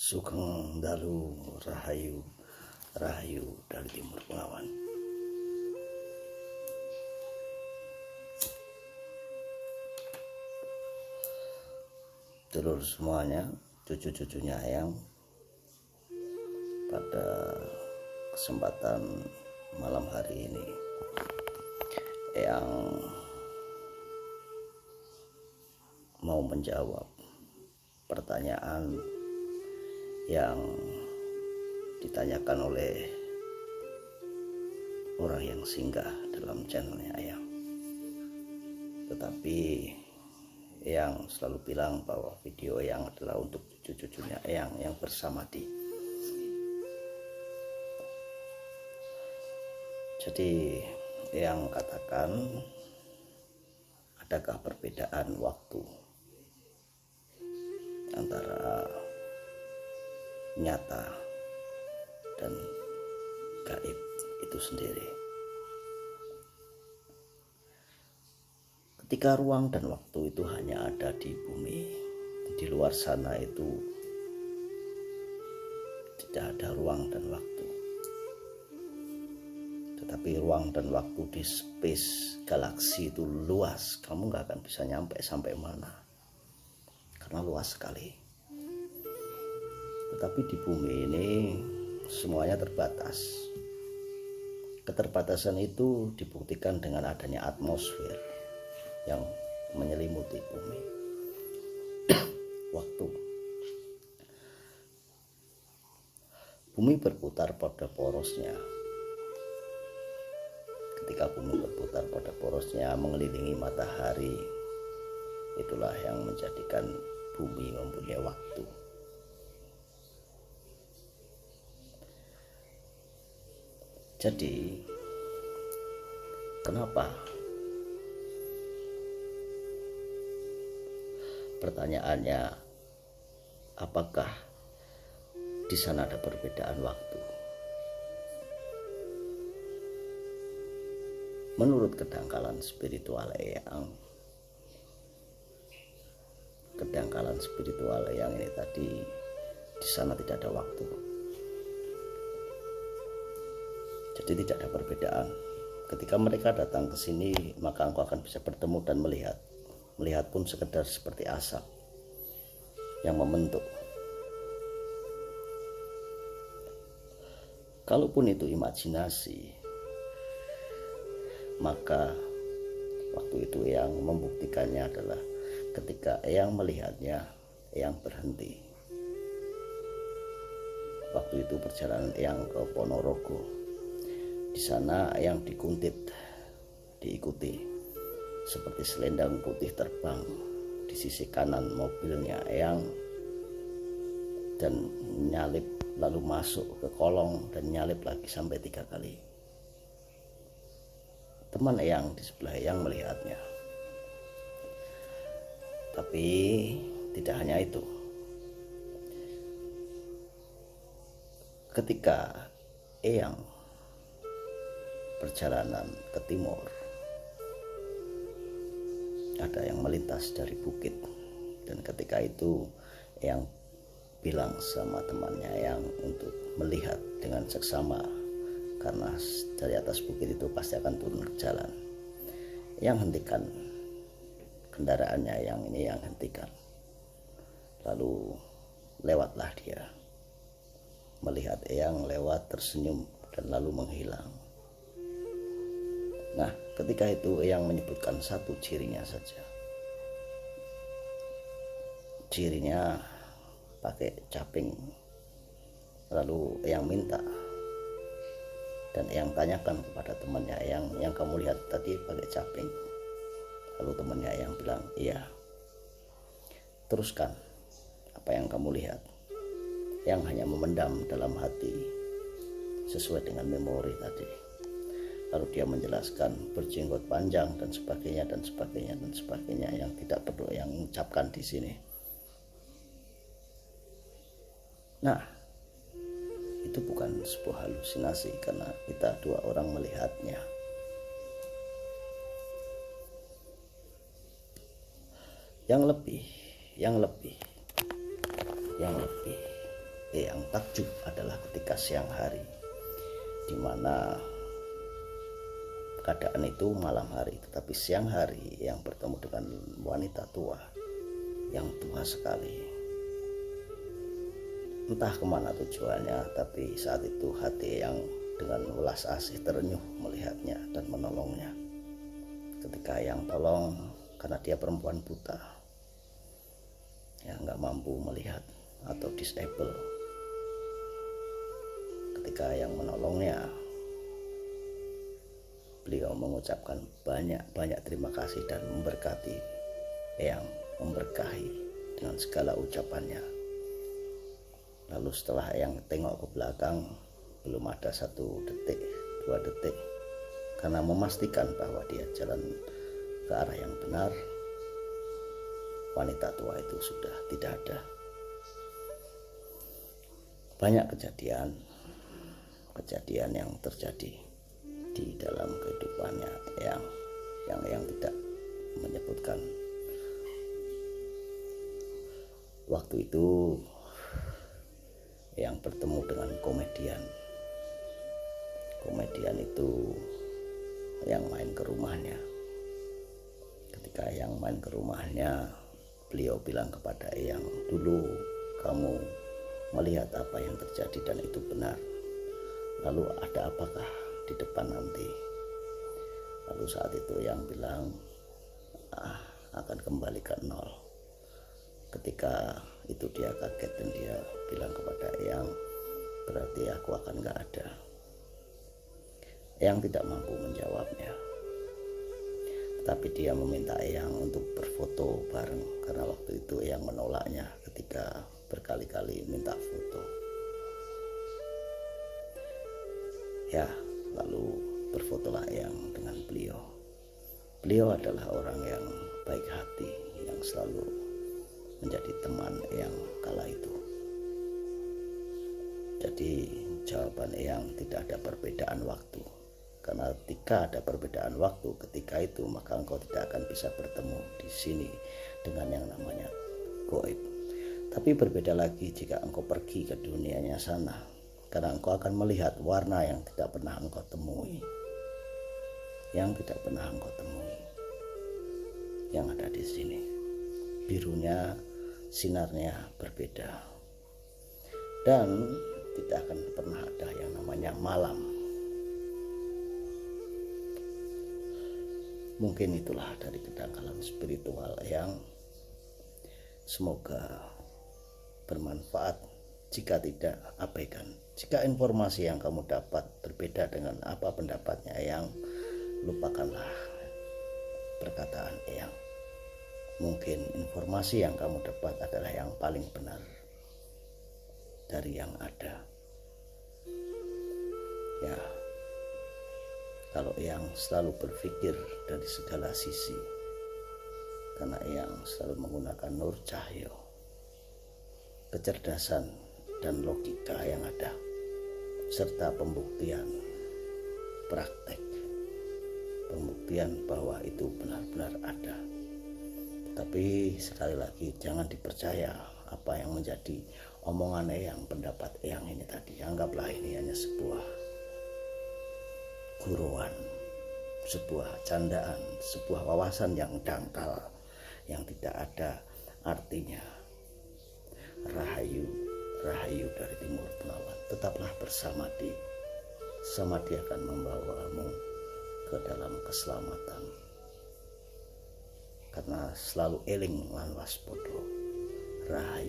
Sugeng Dalu Rahayu Rahayu dari Timur Bengawan. Telur semuanya, cucu-cucunya Eyang, pada kesempatan malam hari ini Eyang mau menjawab pertanyaan yang ditanyakan oleh orang yang singgah dalam channelnya Eyang. Tetapi Eyang selalu bilang bahwa video Eyang adalah untuk cucu-cucunya Eyang yang bersamadi. Jadi Eyang katakan, adakah perbedaan waktu antara nyata dan gaib itu sendiri? Ketika ruang dan waktu itu hanya ada di bumi, di luar sana itu tidak ada ruang dan waktu. Tetapi ruang dan waktu di space galaksi itu luas, kamu gak akan bisa nyampe sampai mana, karena luas sekali. Tetapi di bumi ini semuanya terbatas. Keterbatasan itu dibuktikan dengan adanya atmosfer yang menyelimuti bumi. Waktu. Bumi berputar pada porosnya. Ketika bumi berputar pada porosnya mengelilingi matahari, itulah yang menjadikan bumi mempunyai waktu. Jadi, kenapa? Pertanyaannya, apakah di sana ada perbedaan waktu? Menurut kedangkalan spiritual Eyang, ini tadi, di sana tidak ada waktu. Jadi tidak ada perbedaan. Ketika mereka datang ke sini, maka engkau akan bisa bertemu dan melihat. Melihat pun sekedar seperti asap yang membentuk. Kalaupun itu imajinasi, maka waktu itu yang membuktikannya adalah ketika Eyang melihatnya, Eyang berhenti. Waktu itu perjalanan Eyang ke Ponorogo. Di sana Eyang dikuntit, diikuti seperti selendang putih terbang di sisi kanan mobilnya Eyang, dan nyalip lalu masuk ke kolong dan nyalip lagi sampai 3 kali. Teman Eyang di sebelah Eyang melihatnya. Tapi tidak hanya itu. Ketika Eyang perjalanan ke timur, ada yang melintas dari bukit, dan ketika itu Eyang bilang sama temannya Eyang untuk melihat dengan seksama, karena dari atas bukit itu pasti akan turun ke jalan. Eyang hentikan kendaraannya, Eyang hentikan, lalu lewatlah dia, melihat Eyang lewat, tersenyum dan lalu menghilang. Nah, ketika itu Eyang menyebutkan satu cirinya saja. Cirinya pakai caping. Lalu Eyang minta, dan Eyang tanyakan kepada temannya Eyang, yang kamu lihat tadi pakai caping? Lalu temannya Eyang bilang, iya. Teruskan, apa yang kamu lihat? Eyang hanya memendam dalam hati sesuai dengan memori tadi. Lalu dia menjelaskan berjenggot panjang dan sebagainya dan sebagainya dan sebagainya yang tidak perlu yang mengucapkan di sini. Nah, itu bukan sebuah halusinasi karena kita 2 orang melihatnya. Yang lebih yang takjub adalah ketika siang hari, di mana keadaan itu malam hari, tetapi siang hari yang bertemu dengan wanita tua yang tua sekali. Entah kemana tujuannya, tapi saat itu hati yang dengan welas asih terenyuh melihatnya dan menolongnya. Ketika yang tolong, karena dia perempuan buta, yang nggak mampu melihat atau disable, ketika yang menolongnya, beliau mengucapkan banyak terima kasih dan memberkati yang memberkahi dengan segala ucapannya. Lalu setelah yang tengok ke belakang, belum ada 1 detik, 2 detik, karena memastikan bahwa dia jalan ke arah yang benar, wanita tua itu sudah tidak ada. Banyak kejadian yang terjadi di dalam kehidupannya yang tidak menyebutkan. Waktu itu yang bertemu dengan komedian itu yang main ke rumahnya. Ketika yang main ke rumahnya, beliau bilang kepada Eyang, dulu kamu melihat apa yang terjadi dan itu benar, lalu ada apakah di depan nanti? Lalu saat itu yang bilang akan kembali ke nol. Ketika itu dia kaget dan dia bilang kepada Eyang, berarti aku akan gak ada. Eyang tidak mampu menjawabnya, tetapi dia meminta Eyang untuk berfoto bareng, karena waktu itu Eyang menolaknya ketika berkali-kali minta foto. Ya, lalu berfotolah Eyang dengan beliau. Beliau adalah orang yang baik hati, yang selalu menjadi teman Eyang kala itu. Jadi jawaban Eyang tidak ada perbedaan waktu, karena ketika ada perbedaan waktu ketika itu, maka engkau tidak akan bisa bertemu di sini dengan yang namanya goib. Tapi berbeda lagi jika engkau pergi ke dunianya sana, karena engkau akan melihat warna yang tidak pernah engkau temui, yang ada di sini. Birunya, sinarnya berbeda, dan tidak akan pernah ada yang namanya malam. Mungkin itulah dari kedangkalan spiritual yang semoga bermanfaat. Jika tidak, abaikan. Jika informasi yang kamu dapat berbeda dengan apa pendapatnya Eyang, lupakanlah perkataan Eyang. Mungkin informasi yang kamu dapat adalah yang paling benar dari yang ada. Ya, kalau Eyang selalu berpikir dari segala sisi, karena Eyang selalu menggunakan nur cahyo, kecerdasan dan logika yang ada, serta pembuktian praktek, pembuktian bahwa itu benar-benar ada. Tapi sekali lagi, jangan dipercaya apa yang menjadi omongan Eyang, pendapat Eyang ini tadi. Anggaplah ini hanya sebuah guruan, sebuah candaan, sebuah wawasan yang dangkal, yang tidak ada artinya. Rahayu, rahayu dari timur penawan. Tetaplah bersama Samadi akan membawamu ke dalam keselamatan, karena selalu eling lan waspada. Rahayu.